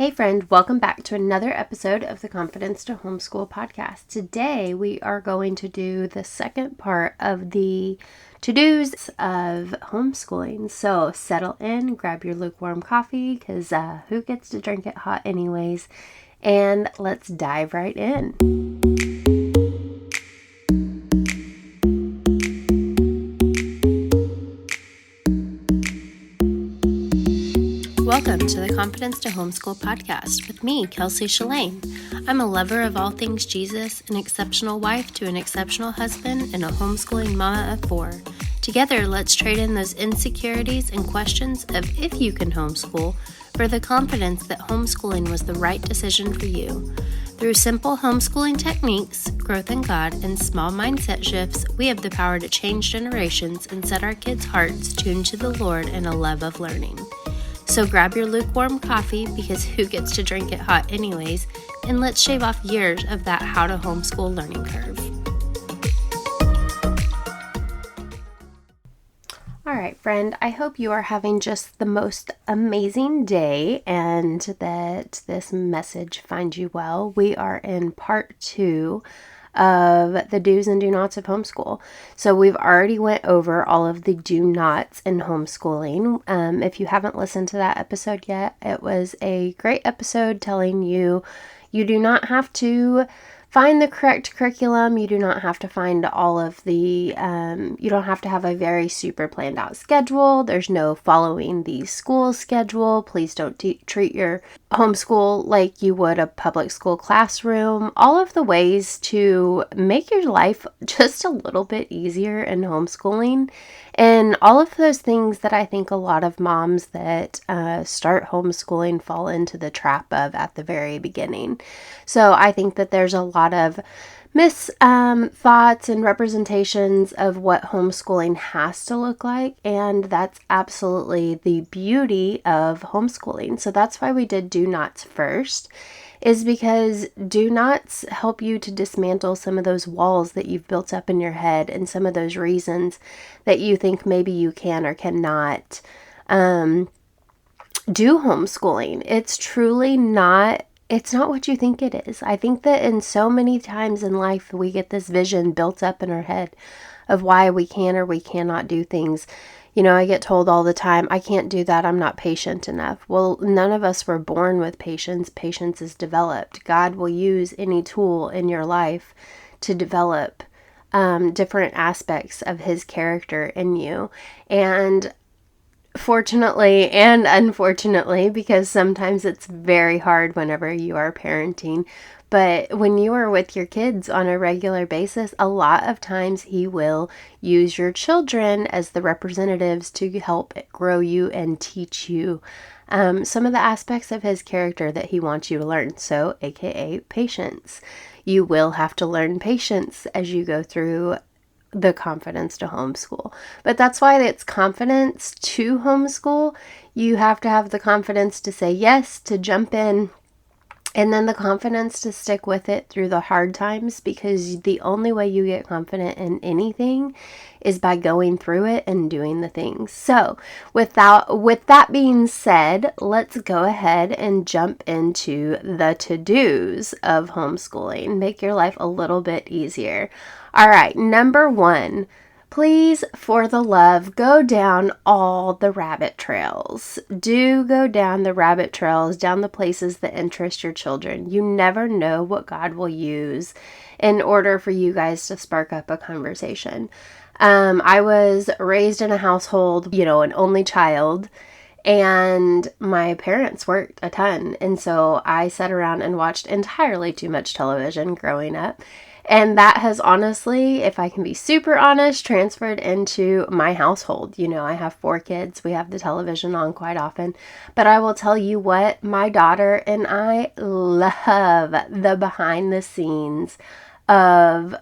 Hey friend, welcome back to another episode of the Confidence to Homeschool podcast. Today we are going to do the second part of the to-dos of homeschooling. So settle in, grab your lukewarm coffee because who gets to drink it hot anyways? And let's dive right in. Welcome to the Confidence to Homeschool podcast with me, Kelsey Shalane. I'm a lover of all things Jesus, an exceptional wife to an exceptional husband, and a homeschooling mama of 4. Together, let's trade in those insecurities and questions of if you can homeschool for the confidence that homeschooling was the right decision for you. Through simple homeschooling techniques, growth in God, and small mindset shifts, we have the power to change generations and set our kids' hearts tuned to the Lord and a love of learning. So grab your lukewarm coffee because who gets to drink it hot anyways, and let's shave off years of that how to homeschool learning curve. All right, friend, I hope you are having just the most amazing day and that this message finds you well. We are in part 2 of the do's and do nots of homeschool. So we've already went over all of the do nots in homeschooling. If you haven't listened to that episode yet, it was a great episode telling you do not have to find the correct curriculum. You do not have to find all of the, you don't have to have a very super planned out schedule. There's no following the school schedule. Please don't treat your homeschool like you would a public school classroom. All of the ways to make your life just a little bit easier in homeschooling. And all of those things that I think a lot of moms that start homeschooling fall into the trap of at the very beginning. So I think that there's a lot of thoughts and representations of what homeschooling has to look like, and that's absolutely the beauty of homeschooling. So that's why we did do nots first, is because do nots help you to dismantle some of those walls that you've built up in your head and some of those reasons that you think maybe you can or cannot do homeschooling. It's truly not. It's not what you think it is. I think that in so many times in life, we get this vision built up in our head of why we can or we cannot do things. You know, I get told all the time, I can't do that. I'm not patient enough. Well, none of us were born with patience. Patience is developed. God will use any tool in your life to develop different aspects of his character in you. And fortunately and unfortunately, because sometimes it's very hard whenever you are parenting, but when you are with your kids on a regular basis, a lot of times he will use your children as the representatives to help grow you and teach you some of the aspects of his character that he wants you to learn. So, aka patience. You will have to learn patience as you go through the confidence to homeschool. But that's why it's confidence to homeschool. You have to have the confidence to say yes, to jump in, and then the confidence to stick with it through the hard times, because the only way you get confident in anything is by going through it and doing the things. So with that being said, let's go ahead and jump into the to-dos of homeschooling. Make your life a little bit easier. All right, number 1, please, for the love, go down all the rabbit trails. Do go down the rabbit trails, down the places that interest your children. You never know what God will use in order for you guys to spark up a conversation. I was raised in a household, an only child, and my parents worked a ton. And so I sat around and watched entirely too much television growing up. And that has honestly, if I can be super honest, transferred into my household. I have 4 kids. We have the television on quite often. But I will tell you what, my daughter and I love the behind the scenes of,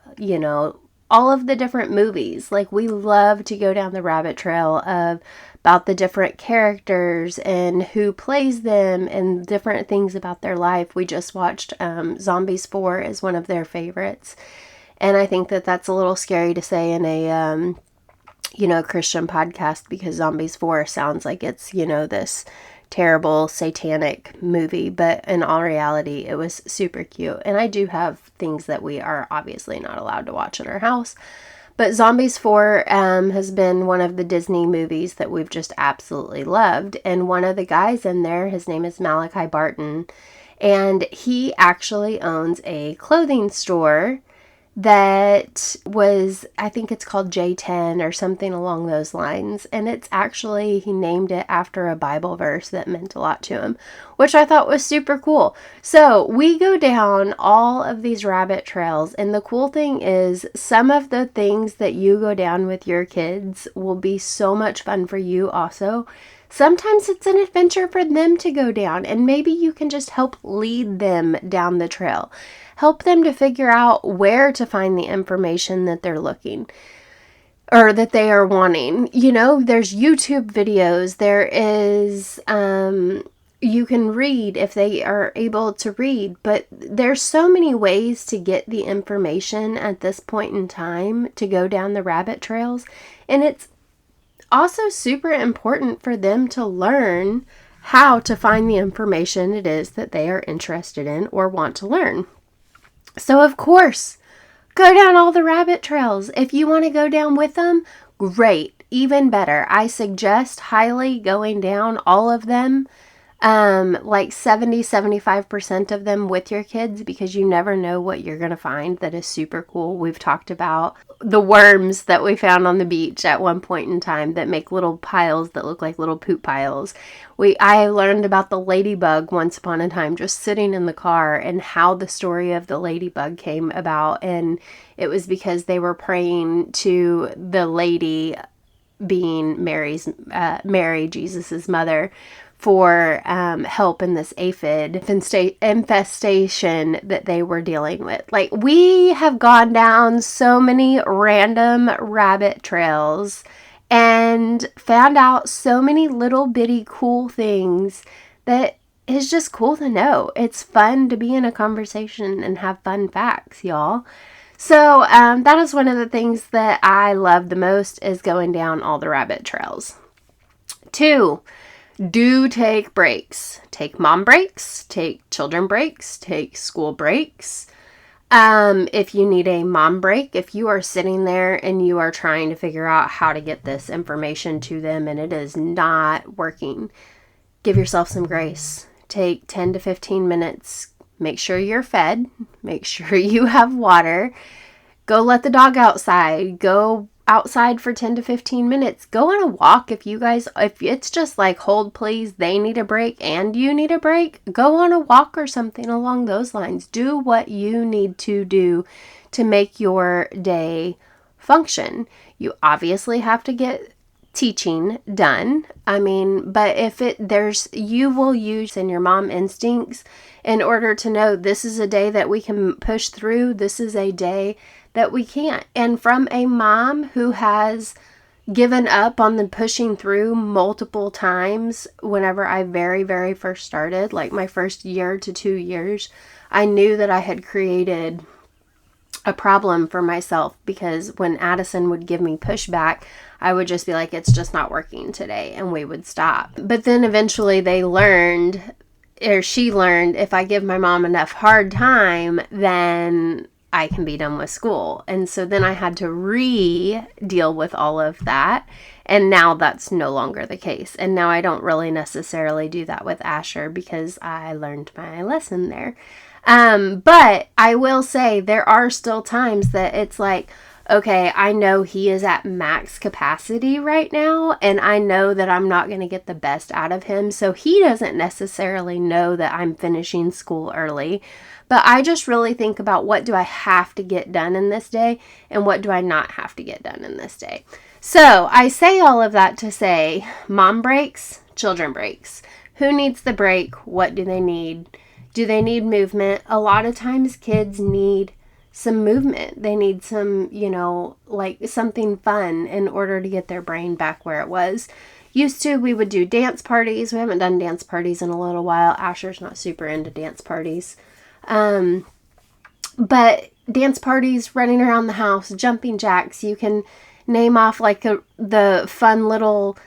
all of the different movies. Like, we love to go down the rabbit trail of about the different characters and who plays them and different things about their life. We just watched Zombies 4 is one of their favorites. And I think that that's a little scary to say in a, Christian podcast, because Zombies 4 sounds like it's, this terrible satanic movie, but in all reality, it was super cute. And I do have things that we are obviously not allowed to watch in our house. But Zombies 4 has been one of the Disney movies that we've just absolutely loved. And one of the guys in there, his name is Malachi Barton, and he actually owns a clothing store that was, I think it's called J10 or something along those lines. And it's actually, he named it after a Bible verse that meant a lot to him, which I thought was super cool. So we go down all of these rabbit trails. And the cool thing is some of the things that you go down with your kids will be so much fun for you also. Sometimes it's an adventure for them to go down, and maybe you can just help lead them down the trail. Help them to figure out where to find the information that they're looking or that they are wanting. You know, there's YouTube videos. There is, you can read if they are able to read, but there's so many ways to get the information at this point in time to go down the rabbit trails. And it's also super important for them to learn how to find the information it is that they are interested in or want to learn. So of course, go down all the rabbit trails. If you want to go down with them, great, even better. I suggest highly going down all of them, like 75% of them with your kids, because you never know what you're going to find that is super cool. We've talked about the worms that we found on the beach at one point in time that make little piles that look like little poop piles. I learned about the ladybug once upon a time just sitting in the car, and how the story of the ladybug came about. And it was because they were praying to the lady, being Mary, Jesus's mother, for help in this aphid infestation that they were dealing with. Like, we have gone down so many random rabbit trails and found out so many little bitty cool things that is just cool to know. It's fun to be in a conversation and have fun facts, y'all. So that is one of the things that I love the most, is going down all the rabbit trails. 2, do take breaks. Take mom breaks, take children breaks, take school breaks. If you need a mom break, if you are sitting there and you are trying to figure out how to get this information to them and it is not working, give yourself some grace. Take 10 to 15 minutes. Make sure you're fed. Make sure you have water. Go let the dog outside. Go outside for 10 to 15 minutes. Go on a walk. If it's just like, hold please, they need a break and you need a break, go on a walk or something along those lines. Do what you need to do to make your day function. You obviously have to get teaching done. But you will use in your mom instincts in order to know this is a day that we can push through. This is a day that we can't. And from a mom who has given up on the pushing through multiple times, whenever I very, very first started, like my first year to 2 years, I knew that I had created a problem for myself, because when Addison would give me pushback, I would just be like, it's just not working today, and we would stop. But then eventually she learned, if I give my mom enough hard time, then I can be done with school. And so then I had to deal with all of that. And now that's no longer the case. And now I don't really necessarily do that with Asher, because I learned my lesson there. But I will say there are still times that it's like, okay, I know he is at max capacity right now, and I know that I'm not going to get the best out of him. So he doesn't necessarily know that I'm finishing school early. But I just really think about, what do I have to get done in this day, and what do I not have to get done in this day? So I say all of that to say, mom breaks, children breaks. Who needs the break? What do they need? Do they need movement? A lot of times kids need some movement. They need some, like something fun in order to get their brain back where it was. Used to, we would do dance parties. We haven't done dance parties in a little while. Asher's not super into dance parties. But dance parties, running around the house, jumping jacks, you can name off like the fun little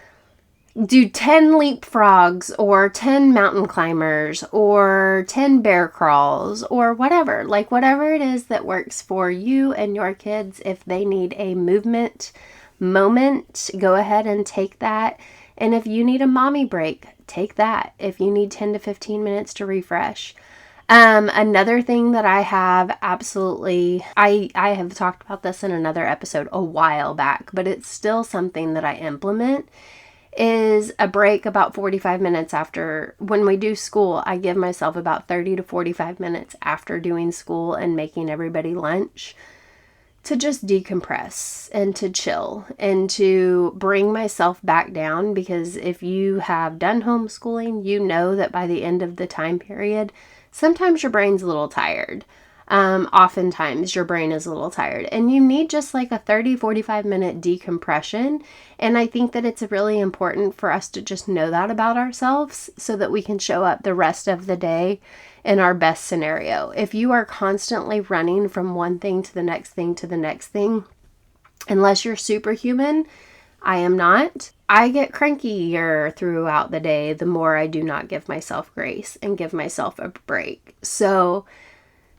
do 10 leapfrogs or 10 mountain climbers or 10 bear crawls or whatever. Like whatever it is that works for you and your kids. If they need a movement moment, go ahead and take that. And if you need a mommy break, take that. If you need 10 to 15 minutes to refresh. Another thing that I have absolutely, I have talked about this in another episode a while back, but it's still something that I implement, is a break about 45 minutes after. When we do school, I give myself about 30 to 45 minutes after doing school and making everybody lunch to just decompress and to chill and to bring myself back down. Because if you have done homeschooling, you know that by the end of the time period, sometimes your brain's a little tired. Oftentimes your brain is a little tired and you need just like a 30-45 minute decompression. And I think that it's really important for us to just know that about ourselves so that we can show up the rest of the day in our best scenario. If you are constantly running from one thing to the next thing to the next thing, unless you're superhuman, I am not. I get crankier throughout the day the more I do not give myself grace and give myself a break. So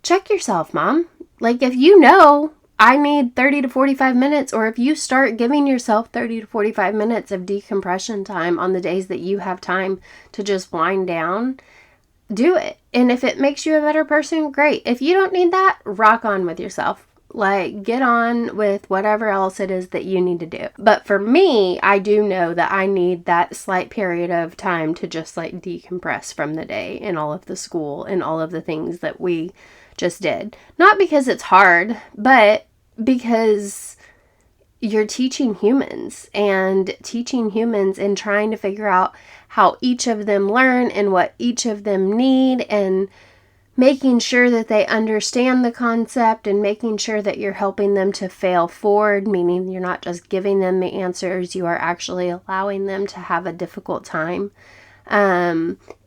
check yourself, Mom. Like if you know I need 30 to 45 minutes, or if you start giving yourself 30 to 45 minutes of decompression time on the days that you have time to just wind down, do it. And if it makes you a better person, great. If you don't need that, rock on with yourself. Like, get on with whatever else it is that you need to do. But for me, I do know that I need that slight period of time to just like decompress from the day and all of the school and all of the things that we just did. Not because it's hard, but because you're teaching humans and trying to figure out how each of them learn and what each of them need, and making sure that they understand the concept and making sure that you're helping them to fail forward, meaning you're not just giving them the answers, you are actually allowing them to have a difficult time.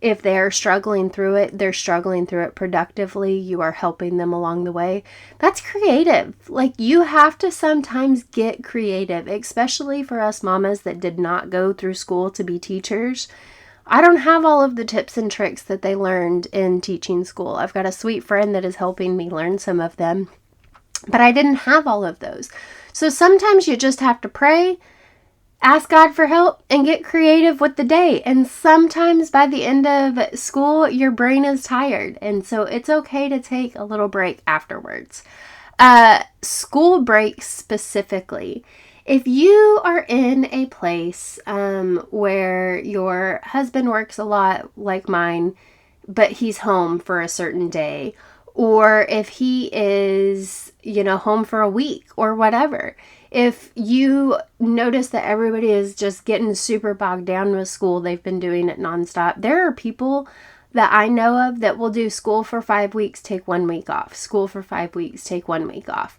If they're struggling through it, they're struggling through it productively. You are helping them along the way. That's creative. Like, you have to sometimes get creative, especially for us mamas that did not go through school to be teachers. I don't have all of the tips and tricks that they learned in teaching school. I've got a sweet friend that is helping me learn some of them, but I didn't have all of those. So sometimes you just have to pray, ask God for help, and get creative with the day. And sometimes by the end of school, your brain is tired. And so it's okay to take a little break afterwards. School breaks specifically. If you are in a place where your husband works a lot like mine, but he's home for a certain day, or if he is, home for a week or whatever, if you notice that everybody is just getting super bogged down with school, they've been doing it nonstop. There are people that I know of that will do school for 5 weeks, take 1 week off. School for 5 weeks, take 1 week off.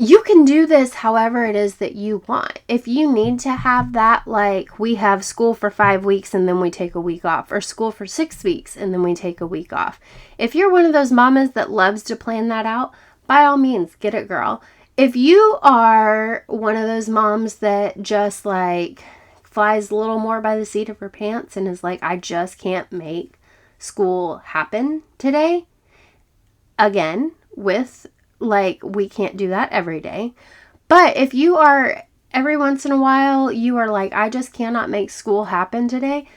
You can do this however it is that you want. If you need to have that, like we have school for 5 weeks and then we take a week off, or school for 6 weeks and then we take a week off. If you're one of those mamas that loves to plan that out, by all means, get it, girl. If you are one of those moms that just like flies a little more by the seat of her pants and is like, I just can't make school happen today, again, with like, we can't do that every day. But if you are, every once in a while, you are like, I just cannot make school happen today,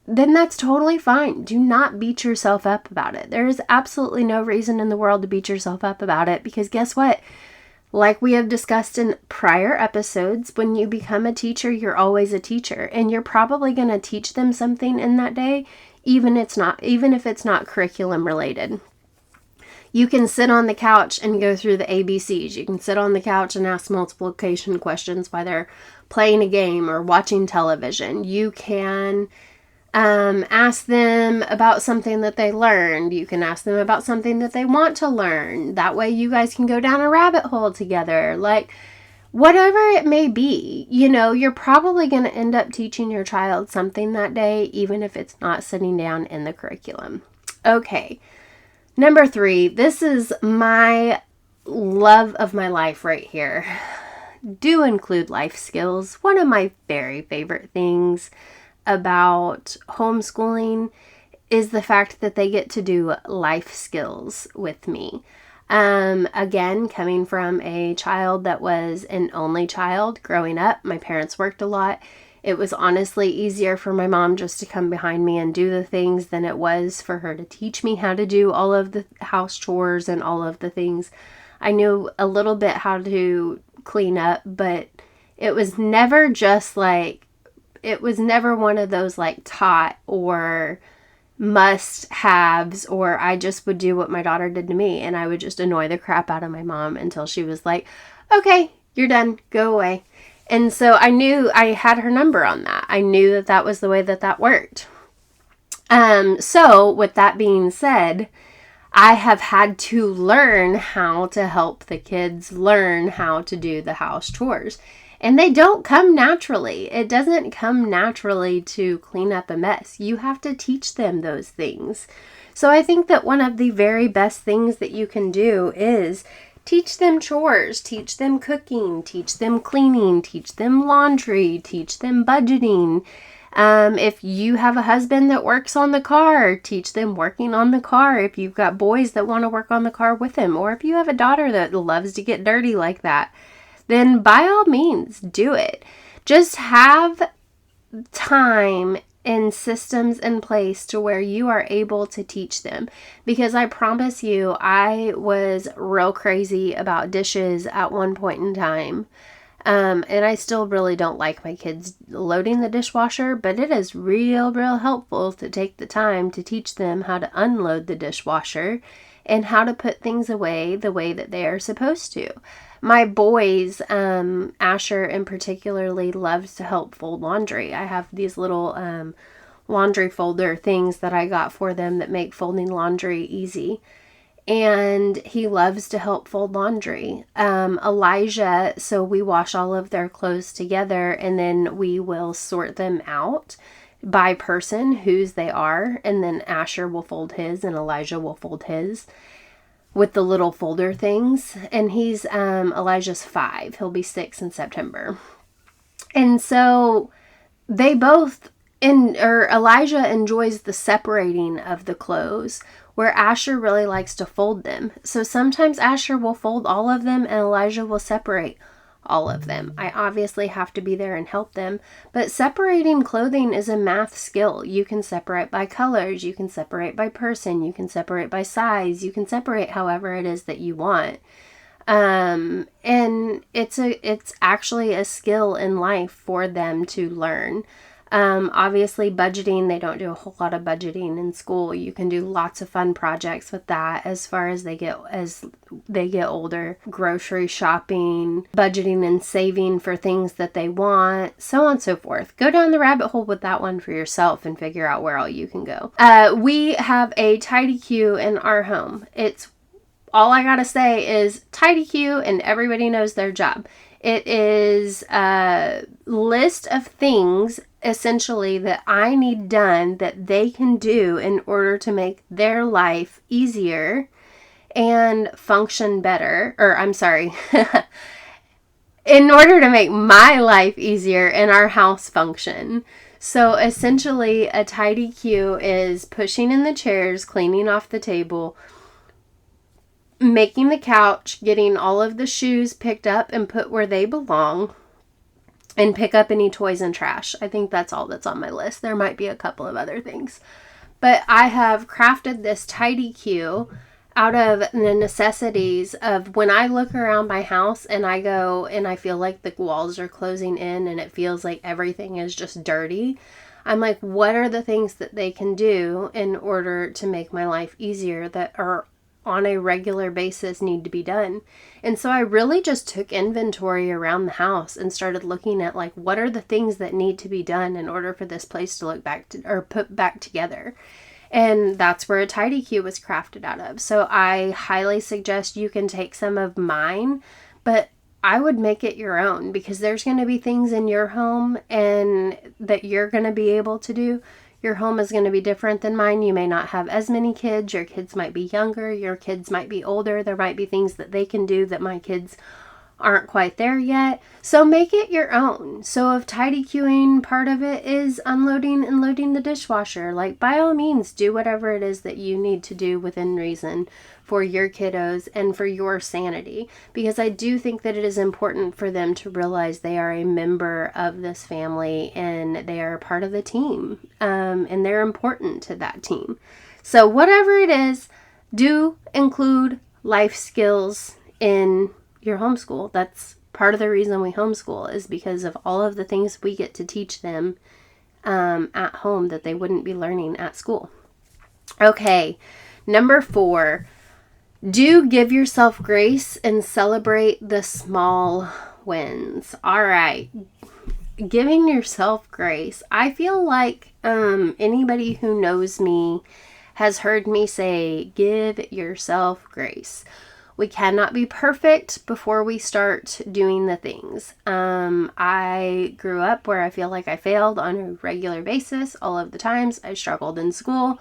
then that's totally fine. Do not beat yourself up about it. There is absolutely no reason in the world to beat yourself up about it, because guess what? Like we have discussed in prior episodes, when you become a teacher, you're always a teacher, and you're probably going to teach them something in that day, even if it's not curriculum related. You can sit on the couch and go through the ABCs. You can sit on the couch and ask multiplication questions while they're playing a game or watching television. You can ask them about something that they learned. You can ask them about something that they want to learn. That way you guys can go down a rabbit hole together. Like, whatever it may be, you're probably going to end up teaching your child something that day, even if it's not sitting down in the curriculum. Okay. Number 3, this is my love of my life right here. do include life skills. One of my very favorite things about homeschooling is the fact that they get to do life skills with me. Again, coming from a child that was an only child growing up, my parents worked a lot. It was honestly easier for my mom just to come behind me and do the things than it was for her to teach me how to do all of the house chores and all of the things. I knew a little bit how to clean up, but it was never just like, it was never one of those like taught or must-haves, or I just would do what my daughter did to me, and I would just annoy the crap out of my mom until she was like, okay, you're done, go away. And so I knew I had her number on that. I knew that that was the way that that worked. So with that being said, I have had to learn how to help the kids learn how to do the house chores. And they don't come naturally. It doesn't come naturally to clean up a mess. You have to teach them those things. So I think that one of the very best things that you can do is teach them chores, teach them cooking, teach them cleaning, teach them laundry, teach them budgeting. If you have a husband that works on the car, teach them working on the car. If you've got boys that want to work on the car with him, or if you have a daughter that loves to get dirty like that, then by all means, do it. Just have time and systems in place to where you are able to teach them. Because I promise you, I was real crazy about dishes at one point in time. And I still really don't like my kids loading the dishwasher, but it is real helpful to take the time to teach them how to unload the dishwasher and how to put things away the way that they are supposed to. My boys, Asher in particularly, loves to help fold laundry. I have these little laundry folder things that I got for them that make folding laundry easy. And he loves to help fold laundry. Elijah, so we wash all of their clothes together, and then we will sort them out by person, whose they are. And then Asher will fold his and Elijah will fold his with the little folder things. And he's, Elijah's 5. He'll be 6 in September. And so they both, Elijah enjoys the separating of the clothes, where Asher really likes to fold them. So sometimes Asher will fold all of them and Elijah will separate all of them. I obviously have to be there and help them, but separating clothing is a math skill. You can separate by colors, you can separate by person, you can separate by size, you can separate however it is that you want. And it's actually a skill in life for them to learn. Obviously budgeting, they don't do a whole lot of budgeting in school. You can do lots of fun projects with that as far as they get older. Grocery shopping, budgeting and saving for things that they want, so on and so forth. Go down the rabbit hole with that one for yourself and figure out where all you can go. We have a tidy queue in our home. It's all I gotta say is tidy queue, and everybody knows their job. It is a list of things essentially that I need done that they can do in order to make their life easier and function better. In order to make my life easier and our house function. So essentially a tidy queue is pushing in the chairs, cleaning off the table, making the couch, getting all of the shoes picked up and put where they belong, and pick up any toys and trash. I think that's all that's on my list. There might be a couple of other things. But I have crafted this tidy queue out of the necessities of when I look around my house and I go and I feel like the walls are closing in and it feels like everything is just dirty. I'm like, what are the things that they can do in order to make my life easier that are on a regular basis need to be done? And so I really just took inventory around the house and started looking at like, what are the things that need to be done in order for this place to look back to, or put back together. And that's where a tidy queue was crafted out of. So I highly suggest you can take some of mine, but I would make it your own, because there's going to be things in your home and that you're going to be able to do. Your home is going to be different than mine. You may not have as many kids. Your kids might be younger. Your kids might be older. There might be things that they can do that my kids aren't quite there yet. So make it your own. So if tidy queuing part of it is unloading and loading the dishwasher, like by all means, do whatever it is that you need to do within reason for your kiddos and for your sanity. Because I do think that it is important for them to realize they are a member of this family and they are part of the team. And they're important to that team. So whatever it is, do include life skills in your homeschool. That's part of the reason we homeschool, is because of all of the things we get to teach them at home that they wouldn't be learning at school. Okay, number 4, do give yourself grace and celebrate the small wins. All right, giving yourself grace. I feel like anybody who knows me has heard me say, give yourself grace. We cannot be perfect before we start doing the things. I grew up where I feel like I failed on a regular basis all of the times. I struggled in school,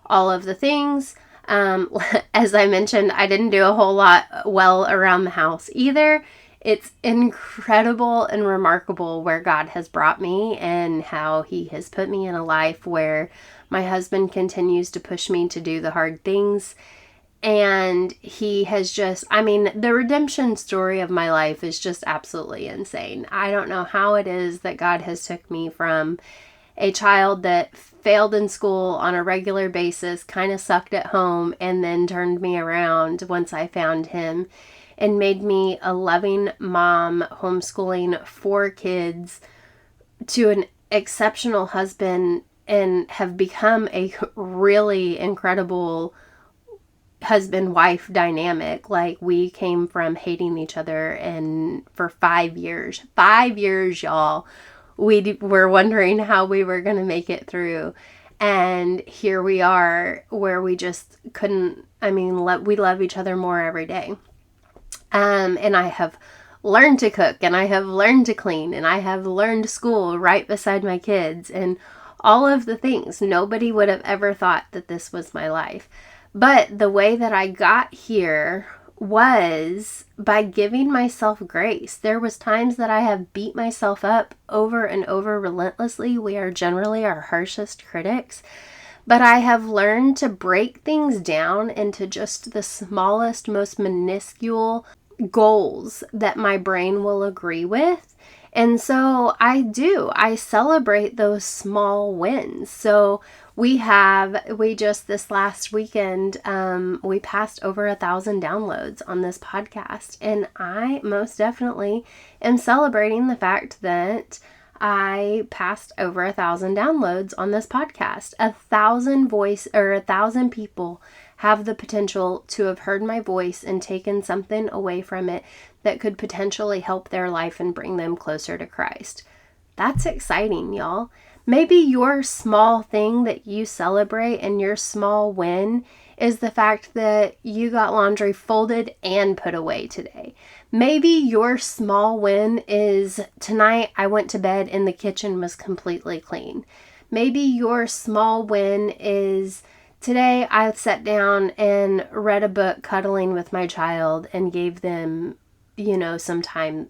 all of the things. As I mentioned, I didn't do a whole lot well around the house either. It's incredible and remarkable where God has brought me and how He has put me in a life where my husband continues to push me to do the hard things. And he has just, the redemption story of my life is just absolutely insane. I don't know how it is that God has took me from a child that failed in school on a regular basis, kind of sucked at home, and then turned me around once I found Him and made me a loving mom, homeschooling 4 kids, to an exceptional husband, and have become a really incredible husband-wife dynamic. Like, we came from hating each other, and for 5 years, y'all, we were wondering how we were going to make it through. And here we are, where we just couldn't, we love each other more every day. And I have learned to cook, and I have learned to clean, and I have learned school right beside my kids, and all of the things. Nobody would have ever thought that this was my life. But the way that I got here was by giving myself grace. There was times that I have beat myself up over and over relentlessly. We are generally our harshest critics. But I have learned to break things down into just the smallest, most minuscule goals that my brain will agree with. And so I celebrate those small wins. So we just this last weekend, we passed over 1,000 downloads on this podcast. And I most definitely am celebrating the fact that I passed over 1,000 downloads on this podcast. 1,000 people have the potential to have heard my voice and taken something away from it that could potentially help their life and bring them closer to Christ. That's exciting, y'all. Maybe your small thing that you celebrate and your small win is the fact that you got laundry folded and put away today. Maybe your small win is tonight I went to bed and the kitchen was completely clean. Maybe your small win is today I sat down and read a book cuddling with my child and gave them, some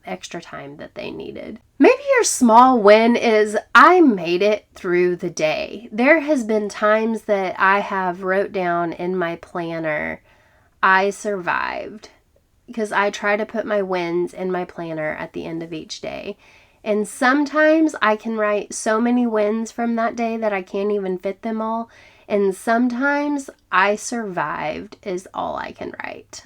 extra time that they needed. Maybe your small win is I made it through the day. There has been times that I have wrote down in my planner, I survived, because I try to put my wins in my planner at the end of each day. And sometimes I can write so many wins from that day that I can't even fit them all. And sometimes I survived is all I can write.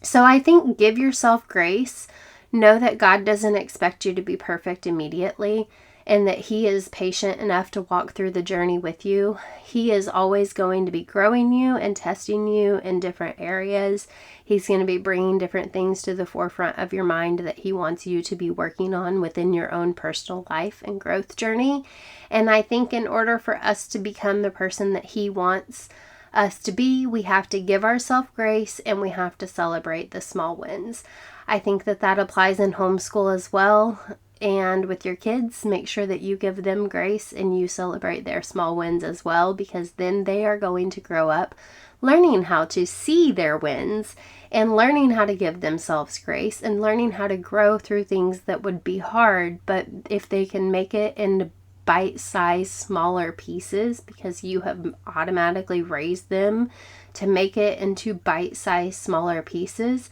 So I think give yourself grace. Know that God doesn't expect you to be perfect immediately, and that He is patient enough to walk through the journey with you. He is always going to be growing you and testing you in different areas. He's going to be bringing different things to the forefront of your mind that He wants you to be working on within your own personal life and growth journey. And I think in order for us to become the person that He wants us to be, we have to give ourselves grace and we have to celebrate the small wins. I think that applies in homeschool as well. And with your kids, make sure that you give them grace and you celebrate their small wins as well, because then they are going to grow up learning how to see their wins and learning how to give themselves grace and learning how to grow through things that would be hard. But if they can make it into bite-sized, smaller pieces, because you have automatically raised them to make it into bite-sized, smaller pieces,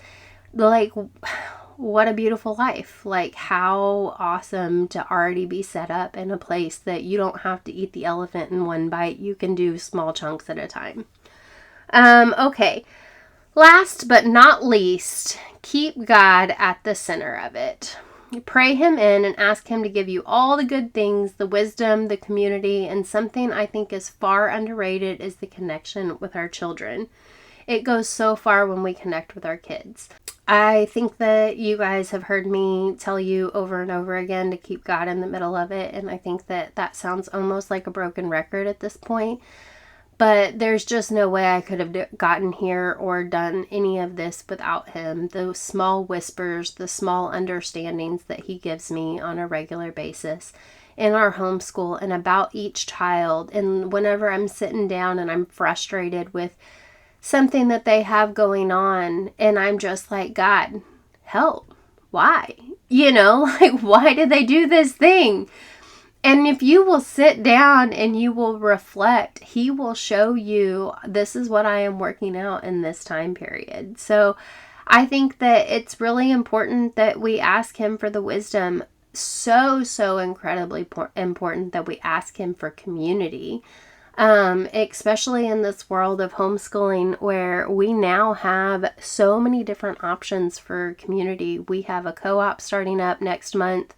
like, what a beautiful life. Like, how awesome to already be set up in a place that you don't have to eat the elephant in one bite. You can do small chunks at a time. Okay. Last but not least, keep God at the center of it. Pray him in and ask him to give you all the good things, the wisdom, the community, and something I think is far underrated is the connection with our children. It goes so far when we connect with our kids. I think that you guys have heard me tell you over and over again to keep God in the middle of it, and I think that that sounds almost like a broken record at this point. But there's just no way I could have gotten here or done any of this without him. Those small whispers, the small understandings that he gives me on a regular basis in our homeschool and about each child. And whenever I'm sitting down and I'm frustrated with something that they have going on, and I'm just like, God, help. Why? Like, why did they do this thing? And if you will sit down and you will reflect, he will show you, this is what I am working out in this time period. So I think that it's really important that we ask him for the wisdom. So incredibly important that we ask him for community. Especially in this world of homeschooling where we now have so many different options for community. We have a co-op starting up next month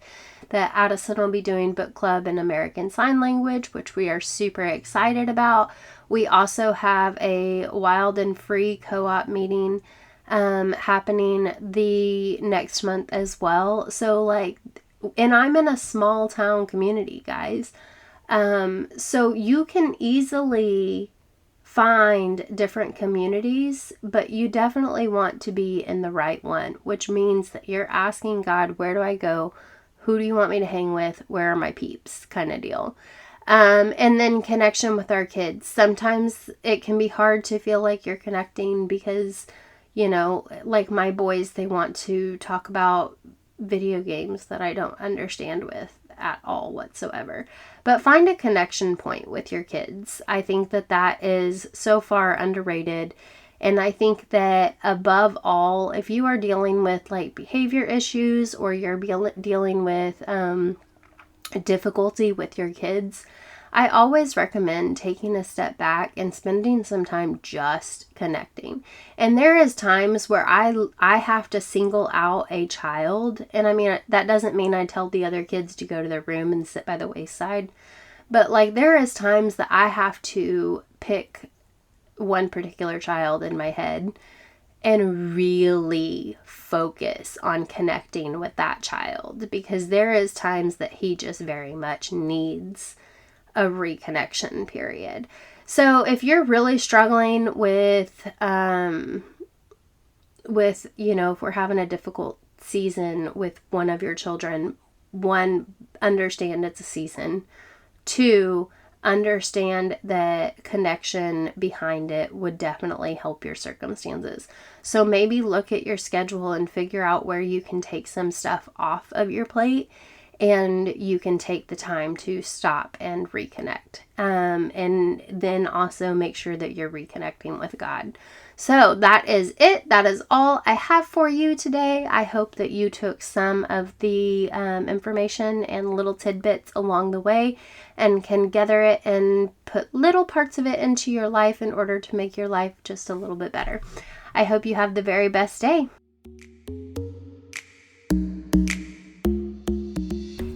that Addison will be doing book club in American Sign Language, which we are super excited about. We also have a Wild and Free co-op meeting happening the next month as well. So and I'm in a small town community, guys. So you can easily find different communities, but you definitely want to be in the right one, which means that you're asking God, where do I go? Who do you want me to hang with? Where are my peeps? Kind of deal. And then connection with our kids. Sometimes it can be hard to feel like you're connecting because, like my boys, they want to talk about video games that I don't understand with at all whatsoever. But find a connection point with your kids. I think that that is so far underrated. And I think that above all, if you are dealing with behavior issues or you're dealing with difficulty with your kids, I always recommend taking a step back and spending some time just connecting. And there is times where I have to single out a child. And I mean, that doesn't mean I tell the other kids to go to their room and sit by the wayside. But there is times that I have to pick one particular child in my head and really focus on connecting with that child, because there is times that he just very much needs a reconnection period. So if you're really struggling with if we're having a difficult season with one of your children, one, understand it's a season. Two, understand that connection behind it would definitely help your circumstances. So maybe look at your schedule and figure out where you can take some stuff off of your plate, and you can take the time to stop and reconnect. And then also make sure that you're reconnecting with God. So that is it. That is all I have for you today. I hope that you took some of the information and little tidbits along the way and can gather it and put little parts of it into your life in order to make your life just a little bit better. I hope you have the very best day.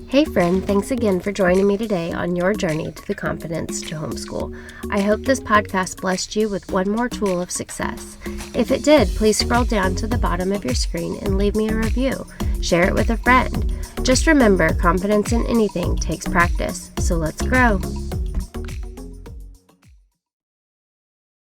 Hey friend, thanks again for joining me today on your journey to the confidence to homeschool. I hope this podcast blessed you with one more tool of success. If it did, please scroll down to the bottom of your screen and leave me a review. Share it with a friend. Just remember, confidence in anything takes practice, so let's grow.